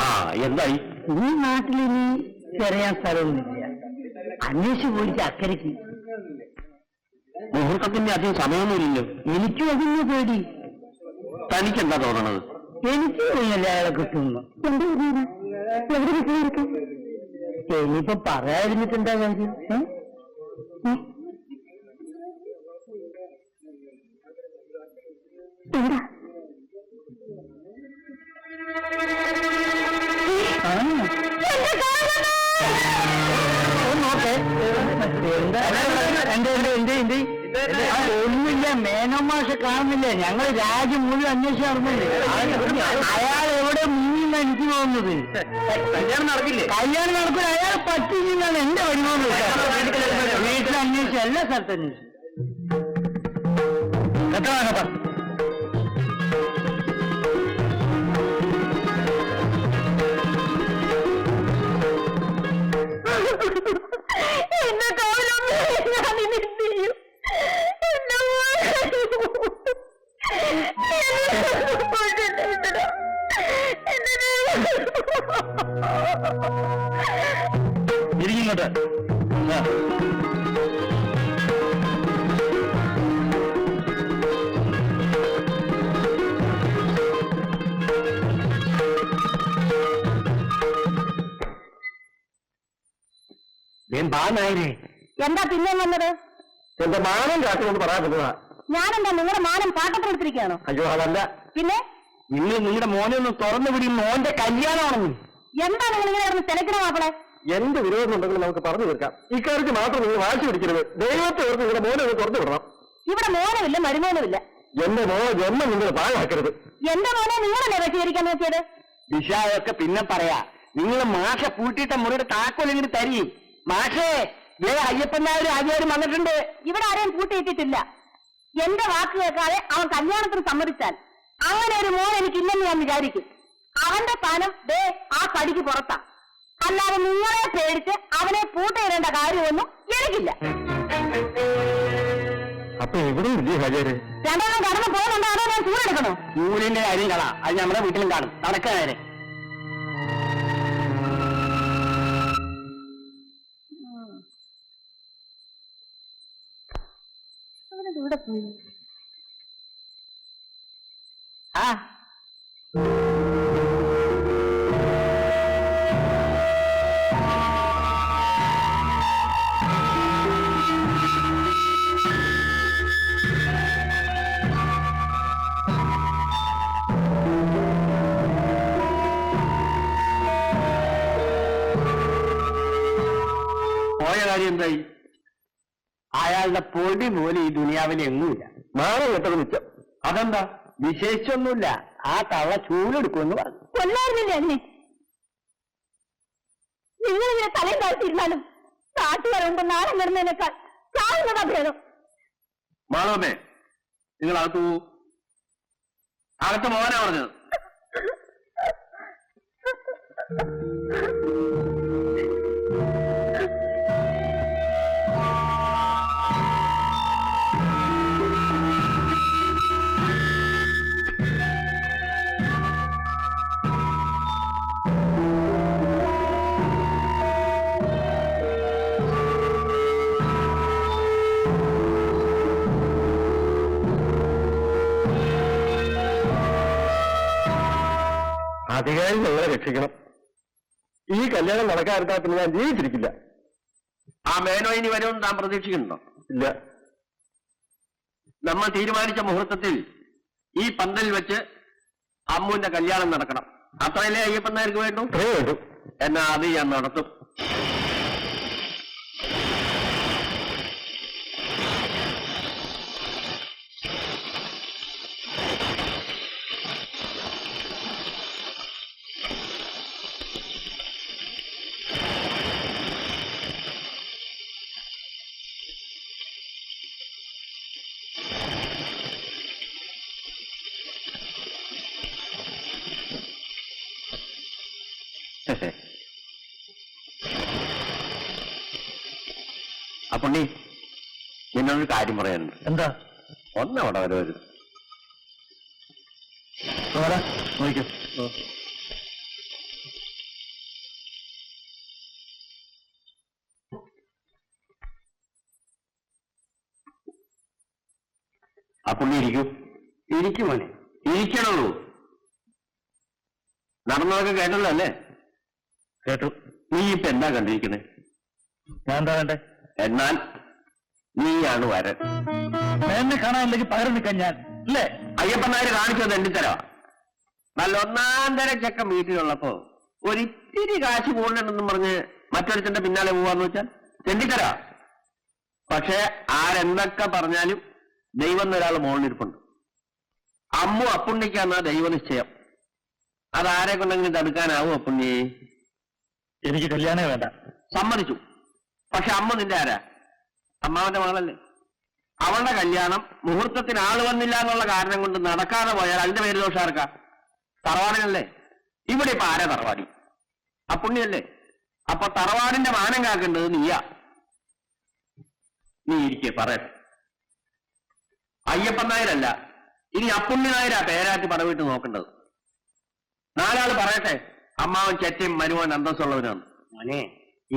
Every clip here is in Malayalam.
ആ എന്തായി? ഈ നാട്ടിലിനി ചെറിയാൻ സ്ഥലമൊന്നുമില്ല. അന്വേഷിച്ചു പോയിട്ട് അക്കരയ്ക്ക്. മുഹൂർത്തത്തിന്റെ അധികം സമയമൊന്നുമില്ലല്ലോ. എനിക്കും അതിന് പേടി. തനിക്കെന്താ തോന്നണത്? എനിക്ക് തോന്നിയല്ലേ അയാളെ കിട്ടുന്നു. ഇനിയിപ്പോ പറയാതിരുന്നിട്ടെന്താ കാര്യം? ഒന്നുമില്ല, മേനോ മാഷ കാണുന്നില്ലേ? ഞങ്ങൾ രാജ്യം മുഴുവൻ അന്വേഷിച്ച് നടന്നില്ലേ? അയാൾ എവിടെ മുന്നിൽ എനിക്ക് തോന്നുന്നത്. കല്യാണം നടക്കില്ലേ? കല്യാണം നടക്കില്ല. അയാൾ പറ്റിയില്ലെന്നാണ് എന്റെ വരുമാനം. വീട്ടിൽ അന്വേഷിച്ചു, എല്ലാ സ്ഥലത്തും അന്വേഷിച്ചു. എത്ര വേണം? ഇരിക്കോട്ട് എന്താ പിന്നെ വന്നത്? എന്റെ മാനം കാട്ടുകൊണ്ട് പറയാൻ പറ്റുന്നതാ. ഞാനെന്താ നിങ്ങളുടെ മാനം പാട്ടത്തിനെടുത്തിരിക്കുകയാണോ? അയ്യോ അതല്ല, പിന്നെ നിങ്ങൾ നിങ്ങളുടെ മോനെ ഒന്ന് തുറന്നു പിടി. മോന്റെ കല്യാണമാണെന്ന്. എന്താ നിങ്ങൾ ഇങ്ങനെ കിടന്ന് തിരക്കണ മാപ്പിളെ? എന്ത് വിരോധം ഉണ്ടെങ്കിലും നമുക്ക് പറഞ്ഞു തീർക്കാം. ഇക്കാര്യത്തിൽ മാത്രം നിങ്ങൾ വാശി പിടിക്കരുത്. ദൈവത്തെ ഓർത്ത് നിങ്ങളുടെ മോനെ ഒന്ന് തുറന്നു വിടണം. ഇവിടെ മോനുമില്ല, മരുമോനുമില്ല. എന്റെ മോനെ ജന്മം നിങ്ങൾ പാഴാക്കരുത്. എന്റെ മോനെ നിങ്ങളല്ലേ വെച്ചിരിക്കാൻ നോക്കിയത്? വിഷയമൊക്കെ പിന്നെ പറയാ. നിങ്ങൾ മാഷ പൂട്ടിയിട്ട മുറിയുടെ താക്കോലെങ്കിലും തരി. മാഷേ, അയ്യപ്പൻ നായർ ആദ്യം വന്നിട്ടുണ്ട്. ഇവിടെ ആരെയും പൂട്ടിയിട്ടിട്ടില്ല. എന്റെ വാക്ക് കേൾക്കാതെ അവൻ കല്യാണത്തിന് സമ്മതിച്ചാൽ അങ്ങനെ ഒരു മോൻ എനിക്കില്ലെന്ന് ഞാൻ വിചാരിക്കും. അവന്റെ സ്ഥാനം ദേ ആ പടിക്ക് പുറത്താ. അല്ലാതെ നിങ്ങളെ പേടിച്ച് അവനെ പൂട്ടിയിടേണ്ട കാര്യമൊന്നും എനിക്കില്ല. അപ്പൊ എവിടെ രണ്ടെണ്ണം കടന്നു പോകുന്നുണ്ടോ അതോ ഞാൻ ചൂടെടുക്കണോ? ചൂടിന്റെ കാര്യം കാണാം. അത് നമ്മുടെ വീട്ടിലും കാണും. നടക്കാരെ ഇവിടെ പോയി. ആ പോയ കാര്യം എന്തായി? അയാളുടെ പൊടി പോലെ ഈ ദുനിയാവിൽ എങ്ങുമില്ല. നാളെ കെട്ടത് മിച്ചം. അതെന്താ? വിശേഷിച്ചൊന്നുമില്ല. ആ തള്ള ചൂടെടുക്കുമെന്ന് പറഞ്ഞു. കൊല്ലായിരുന്നില്ലേ അതിനെ? നിങ്ങളിങ്ങനെ തലയും താഴ്ത്തിയിരുന്നാലും കാട്ടുകാരുണ്ട് നാളെ വരുന്നതിനേക്കാൾ ചാവുന്നതാ ഭേദം. മാളവമ്മേ, നിങ്ങൾ അകത്ത് പോകൂ. അകത്ത് മോനാ പറഞ്ഞത്. അധികാരി ഞങ്ങളെ രക്ഷിക്കണം. ഈ കല്യാണം നടക്കാതിരുന്നാൽ പിന്നെ ഞാൻ ജീവിച്ചിരിക്കില്ല. ആ മേനോ ഇനി വരുമെന്ന് താൻ പ്രതീക്ഷിക്കുന്നുണ്ടോ? ഇല്ല. നമ്മൾ തീരുമാനിച്ച മുഹൂർത്തത്തിൽ ഈ പന്തലിൽ വെച്ച് അമ്മുവിന്റെ കല്യാണം നടക്കണം. അത്രയല്ലേ അയ്യപ്പൻ നായർക്ക് വേണ്ടു? എന്നാ അത് ഞാൻ നടത്തും. അപ്പുണ്ണി, എന്നോടൊരു കാര്യം പറയാനുണ്ട്. എന്താ? ഒന്നവിടെ വരെ വരും. നോക്കൂ. അപ്പൊ നീ ഇരിക്കൂ. ഇരിക്കുമോനെ? ഇരിക്കണുള്ളൂ. നടന്നതൊക്കെ കേട്ടല്ലോ അല്ലേ? കേട്ടു. നീ ഇപ്പൊ എന്താ കണ്ടിരിക്കണേ? ഞാൻ എന്താ കണ്ടേ? എന്നാൽ നീയാണ് വരൻ. എന്നെ കാണാനില്ലെങ്കിൽ പകരം നിൽക്കാൻ ഞാൻ അല്ലേ? അയ്യപ്പൻ നായർ കാണിച്ചത് എണ്ണിത്തരവാ. നല്ല ഒന്നാം തരം ചെക്കൻ വീട്ടിലുള്ളപ്പോ ഒരിത്തിരി കാശ് കൂടുതലുണ്ടെന്നും പറഞ്ഞ് മറ്റൊരുത്തന്റെ പിന്നാലെ പോവാന്ന് വെച്ചാൽ എണ്ണിത്തരവാ. പക്ഷെ ആരെന്തൊക്കെ പറഞ്ഞാലും ദൈവം എന്നൊരാൾ മോളിലിരിപ്പുണ്ട്. അമ്മു അപ്പുണ്ണിക്കാന്നാ ദൈവനിശ്ചയം. അതാരെ കൊണ്ടെങ്കിലും തടുക്കാനാവും അപ്പുണ്ണി? എനിക്ക് കല്യാണമേ വേണ്ട. സമ്മതിച്ചു. പക്ഷെ അമ്മ നിന്റെ ആരാ? അമ്മാവന്റെ മകളല്ലേ? അവളുടെ കല്യാണം മുഹൂർത്തത്തിന് ആള് വന്നില്ല എന്നുള്ള കാരണം കൊണ്ട് നടക്കാതെ പോയാൽ അതിന്റെ പേര് ദോഷം ആർക്കാ? തറവാടിനല്ലേ? ഇവിടെ ഇപ്പൊ ആരാ തറവാടി? അപ്പുണ്ണിയല്ലേ? അപ്പൊ തറവാടിന്റെ മാനം കാക്കേണ്ടത് നീയാ. നീ ഇരിക്കേ പറയട്ടെ. അയ്യപ്പൻ നായരല്ല, ഇനി അപ്പുണ്ണി നായരാ പേരാറ്റി പടവിട്ട് നോക്കേണ്ടത്. നാലാള് പറയട്ടെ അമ്മാവൻ ചെറ്റയും മരുവൻ അന്തസ്സുള്ളവനാണ്. മോനെ,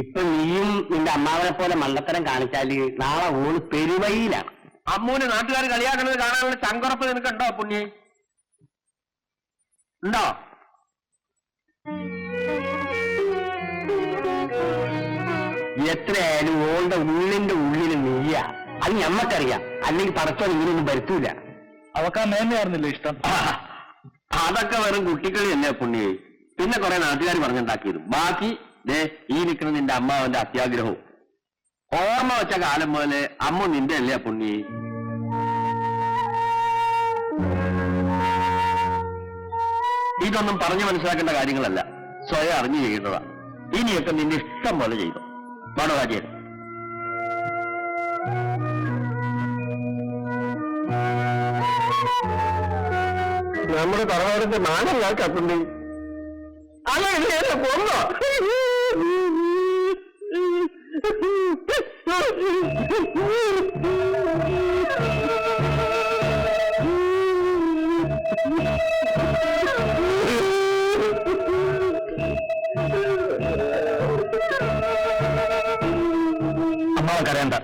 ഇപ്പൊ നീയും നിന്റെ അമ്മാവനെ പോലെ മണ്ടത്തരം കാണിച്ചാല് നാളെ ഓള് പെരുവയിലാണ്. അമ്മൂന് നാട്ടുകാർ കളിയാക്കുന്നത് കാണാനുള്ള ചങ്കുറപ്പ് നിനക്കുണ്ടോ പുണ്യെ? ഉണ്ടോ? എത്രയായാലും ഓളുടെ ഉള്ളിന്റെ ഉള്ളിൽ നീയ. അത് ഞമ്മക്കറിയാം. അല്ലെങ്കിൽ പടച്ചോൻ ഇങ്ങനെയൊന്നും വരുത്തൂല. അവക്കാ മേന്മയായിരുന്നില്ല ഇഷ്ടം. അതൊക്കെ വെറും കുട്ടിക്കളിയല്ലേ പുണ്യെ? പിന്നെ കുറെ നാട്ടുകാർ പറഞ്ഞുണ്ടാക്കിയത്. ബാക്കി ദേ ഈ നിൽക്കുന്ന നിന്റെ അമ്മാവന്റെ അത്യാഗ്രഹവും. ഓർമ്മ വെച്ച കാലം പോലെ അമ്മ നിന്റെ അല്ലേ പുണ്യെ? ഇതൊന്നും പറഞ്ഞു മനസ്സിലാക്കേണ്ട കാര്യങ്ങളല്ല, സ്വയം അറിഞ്ഞു ചെയ്യുന്നതാ. ഇനിയൊക്കെ നിന്റെ ഇഷ്ടം പോലെ ചെയ്തു. പാടവാചിയൻ നമ്മുടെ തറവാടിന്റെ മാനം കാത്തുണ്ട്. അങ്ങനെ പോന്നോ? അമ്മാവൻ കരയണ്ട.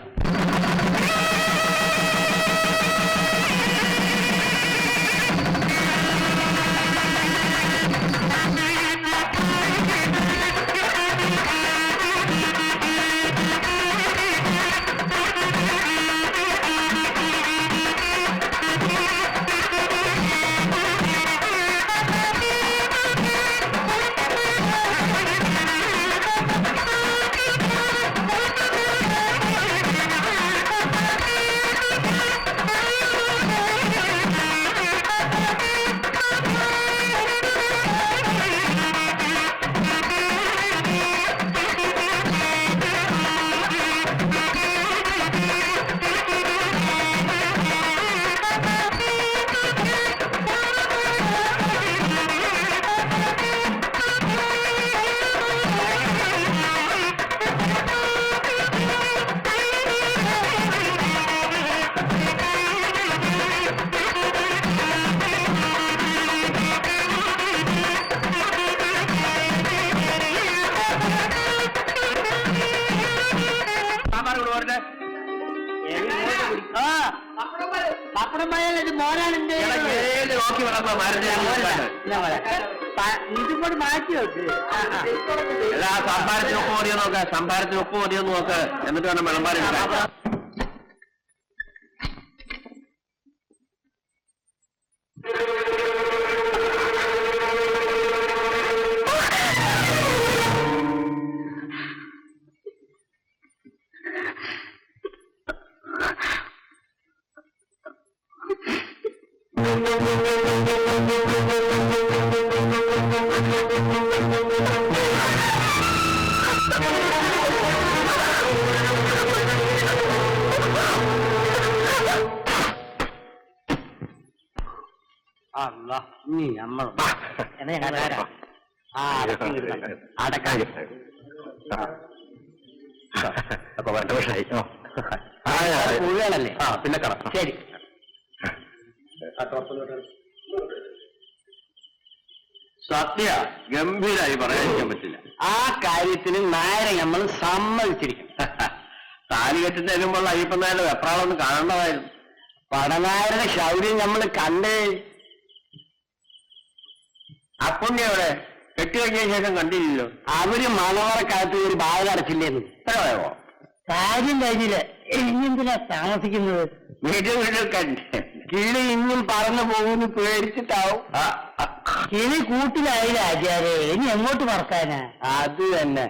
ഇതുകൊണ്ട് മാറ്റി വെക്ക്. സംഭാരത്തിന് ഒപ്പ് മതിയോ നോക്ക. സംഭാരത്തിന് ഒപ്പ് മതിയോ നോക്ക്. എന്നിട്ട് വേണം വിളമ്പാൻ. നീ നമ്മൾ അടക്കാൻ അപ്പൊ വേണ്ട പക്ഷേ പുഴകളല്ലേ? പിന്നെ കാണാം. ശരി. സത്യ ഗംഭീരായി പറയാതിരിക്കാൻ പറ്റില്ല. ആ കാര്യത്തിന് നായരെ നമ്മൾ സമ്മതിച്ചിരിക്കും. താലി കെട്ടിന് മുമ്പുള്ള അയ്യപ്പൻ നായരുടെ വെപ്രാളൊന്നും കാണേണ്ടതായിരുന്നു. പടനായരുടെ ശൗര്യം നമ്മൾ കണ്ടേ. അപ്പുണ്ണി അവിടെ കെട്ടി കഴിഞ്ഞ ശേഷം കണ്ടില്ലല്ലോ. അവര് മണവറക്കകത്ത് ഒരു ബാധ പറയാമോ? കാര്യം കഴിഞ്ഞില്ല, ഇനിയെന്തിനാ താമസിക്കുന്നത്? വീട്ടിൽ കണ്ടേ കിളി ഇന്നും പറന്നു പോകുന്നു പേടിച്ചിട്ടാവും. കിളി കൂട്ടിലായില്ല ആചാരെ, ഇനി എങ്ങോട്ട് പറക്കാനാ? അത് തന്നെ.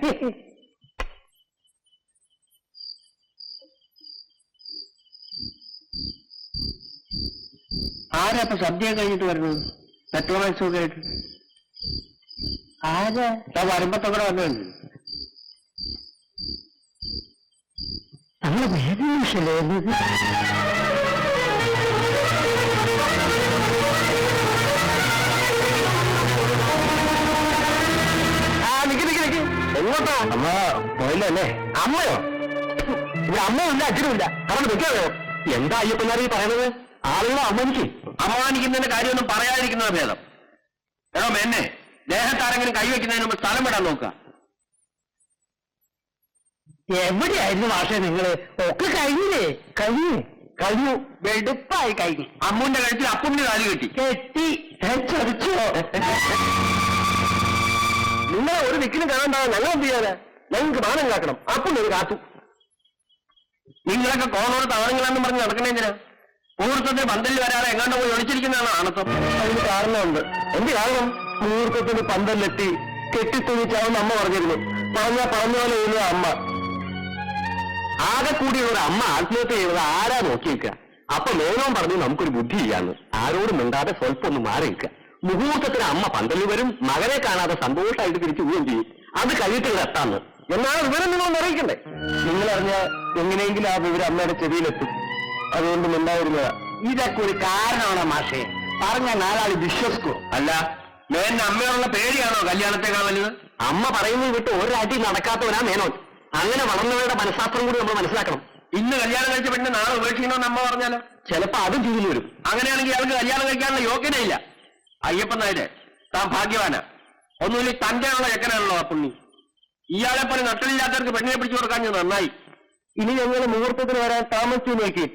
ആരാ ഇപ്പൊ സദ്യ കഴിഞ്ഞിട്ട് വരുന്നത്? പെട്രോളൈസൊക്കെ ആയിട്ട് ആരാ? വരുമ്പത്തൊക്കെ വന്നിട്ടുണ്ട്. നമ്മള് വേറെ നിമിഷല്ലേ വരുന്നത്? എങ്ങോട്ടാ? അമ്മ പോയില്ലല്ലേ? അമ്മയോ? ഇവിടെ അമ്മയില്ല അച്ഛനുമില്ല. അവിടെ നിൽക്കാവോ? എന്താ അയ്യപ്പനാരി പറയുന്നത്? ആളുകളെ അപമാനിക്കുന്നതിന്റെ കാര്യമൊന്നും പറയാതിരിക്കുന്നത് ഭേദം. എടോ എന്നെ ദേഹത്താരെങ്കിലും കൈവയ്ക്കുന്നതിന് മുമ്പ് സ്ഥലം വിടാൻ നോക്കുക. എവിടെയായിരുന്നു മാഷെ നിങ്ങള്? ഒക്കെ കഴിഞ്ഞില്ലേ? കഴിഞ്ഞു വെടുപ്പായി കഴിഞ്ഞു. അമ്മൂന്റെ കഴുത്തിൽ അപ്പുണ്ണി താലി കെട്ടി. കെട്ടി ചതിച്ചോ? നിങ്ങളെ ഒരു ദിക്കിനും കാണണ്ടാവും. ഞങ്ങൾ എന്ത് ചെയ്യാനാ? ഞങ്ങൾക്ക് മാനം കാക്കണം. അപ്പുണ്ണി ഒരു കാത്തു. നിങ്ങളൊക്കെ കോണോട് താണങ്ങളെന്ന് പറഞ്ഞ് നടക്കണേന്തിനാ? മുഹൂർത്തത്തിന് പന്തലിൽ വരാതെ എങ്ങാണ്ട് പോയി ഒളിച്ചിരിക്കുന്നതാണ് ആണത്വം. അതിന് കാരണമുണ്ട്. എന്ത് കാരണം? മുഹൂർത്തത്തിന് പന്തലിലെത്തി കെട്ടിത്തുണിച്ചാവുന്ന അമ്മ പറഞ്ഞിരുന്നു. പറഞ്ഞ പോലെ ചെയ്യുന്നത് അമ്മ. ആകെ കൂടിയുള്ള ഒരു അമ്മ ആത്മഹത്യ ചെയ്യുന്നത് ആരാ നോക്കി നിൽക്കുക? അപ്പൊ മേനോൻ പറഞ്ഞു നമുക്കൊരു ബുദ്ധി ചെയ്യാന്ന്. ആരോടും മിണ്ടാതെ സ്വല്പം ഒന്ന് മാറി നിൽക്കുക. മുഹൂർത്തത്തിന് അമ്മ പന്തലിൽ വരും, മകനെ കാണാതെ സന്തോഷമായിട്ട് തിരിച്ചു പോവുകയും ചെയ്യും. അത് കഴിഞ്ഞിട്ട് ഇവിടെ എത്താന്ന്. എന്നാണ് വിവരം നിങ്ങളൊന്ന് അറിയിക്കണ്ടേ? നിങ്ങളറിഞ്ഞ എങ്ങനെയെങ്കിലും ആ വിവരം അമ്മയുടെ ചെവിയിലെത്തും. അതുകൊണ്ട് മിണ്ടായിരുന്നതാ. ഇതൊക്കെ ഒരു കാരണമാണോ മാഷെ? പറഞ്ഞ നാലാള് വിശ്വസിക്കോ? അല്ല, മേന്റെ അമ്മയോടുള്ള പേടിയാണോ കല്യാണത്തെക്കാൾ വലുത്? അമ്മ പറയുന്നത് വിട്ട് ഒരടി നടക്കാത്തവനാ മേനോൻ. അങ്ങനെ വളർന്നവരുടെ മനഃശാസ്ത്രം കൂടി നമ്മൾ മനസ്സിലാക്കണം. ഇന്ന് കല്യാണം കഴിച്ച പെണ്ണ് നാളെ ഉപേക്ഷിക്കണമെന്ന് അമ്മ പറഞ്ഞാലോ? ചിലപ്പോ അതും ചെയ്തു വരും. അങ്ങനെയാണെങ്കിൽ അവർക്ക് കല്യാണം കഴിക്കാനുള്ള യോഗ്യതയില്ല. അയ്യപ്പൻ നായരെ, താൻ ഭാഗ്യവാനാ. ഒന്നുമില്ല, തന്റെ ഉള്ള ചെക്കനാണല്ലോ ആ പുണ്ണി. ഇയാളെ പോലെ നട്ടലില്ലാത്തവർക്ക് പെണ്ണിനെ പിടിച്ചു കൊടുക്കാൻ നന്നായി. ഇനി ഞങ്ങൾ മുഹൂർത്തത്തിന് വരാൻ താമസിച്ചു നോക്കി.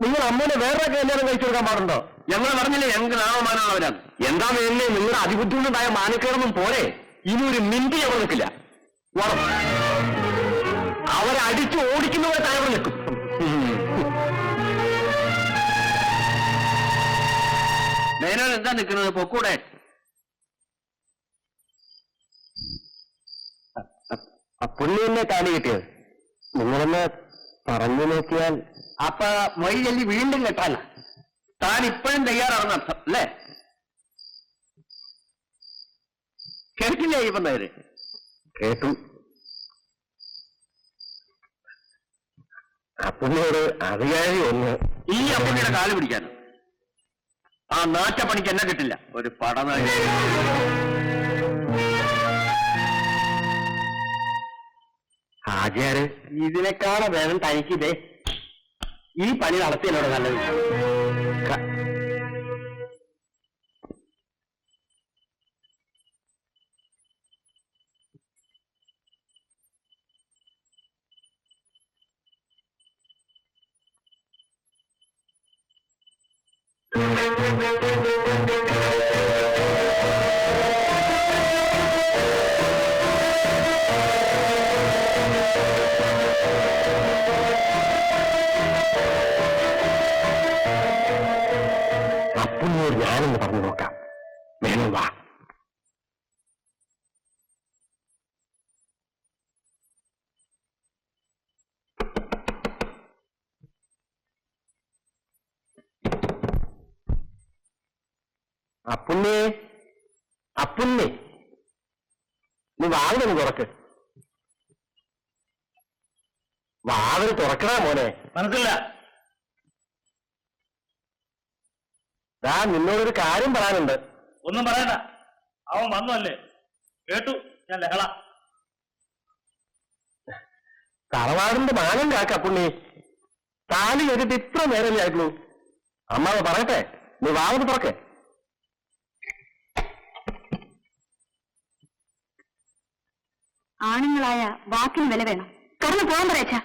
നിങ്ങൾ അമ്മേനെ വേറെ കല്യാണം കഴിച്ചു കൊടുക്കാൻ പാടുണ്ടോ? ഞങ്ങൾ പറഞ്ഞില്ലേ ഞങ്ങൾക്ക് നാമമാനമുള്ളവരാണ്. എന്താ വേണ്ടേ? നിങ്ങളുടെ അതിബുദ്ധി കൊണ്ടുണ്ടായ മാനക്കേടൊന്നും പോരെ. ഇനി ഒരു മിനിറ്റ് അവർ നിൽക്കില്ല. വളം അവരെ അടിച്ചു ഓടിക്കുന്നവരെ തയ്യാറ് നിൽക്കും. മേനോൻ എന്താ നിൽക്കുന്നത്? പൊക്കൂടെ. പുള്ളി എന്നെ താലി കിട്ടിയത് നിങ്ങളെന്നെ പറഞ്ഞു നോക്കിയാൽ അപ്പൊ മൊഴി ചൊല്ലി വീണ്ടും കെട്ടാനാ? താൻ ഇപ്പോഴും തയ്യാറാണെന്ന് അർത്ഥം അല്ലേ? കേട്ടില്ലേ അയ്യപ്പൻ നായരെ? കേട്ടു. അപ്പുണ്ണിയോട് അധികാരി ഒന്ന് ഈ അപ്പുണ്ണിയുടെ കാല് പിടിക്കാൻ. ആ നാറ്റപ്പണിക്ക് എന്നെ കിട്ടില്ല. ഒരു പടനായ ആചാര് ഇതിനേക്കാളെ വേണം തനിക്കിതേ. ഈ പണി നടത്തിയല്ലോടെ നല്ലത്. അപ്പുണ്ണിയോട് ഞാനൊന്ന് പറഞ്ഞു നോക്കാം. വേണം വാ. അപ്പുണ്ണി, അപ്പുണ്ണി, നീ വാതിലൊന്ന് തുറക്ക്. വാതിൽ തുറക്കണ മോനെ. മനസ്സില്ല. നിന്നോടൊരു കാര്യം പറയാനുണ്ട്. ഒന്നും പറയണ്ട, അവൻ വന്നല്ലേ. കേട്ടു ഞാൻ ലഹള. തറവാടിന്റെ മാനം കാക്ക പുണ്ണി. താലി ചെയ്തിട്ട് ഇത്ര നേരല്ലേ ആയിട്ടുള്ളൂ. അമ്മാവ് പറയട്ടെ, നീ വാതിൽ തുറക്കേ. ആണുങ്ങളായ വാക്കിന് വില വേണം. കടന്നു പോകാൻ പറയച്ചാ.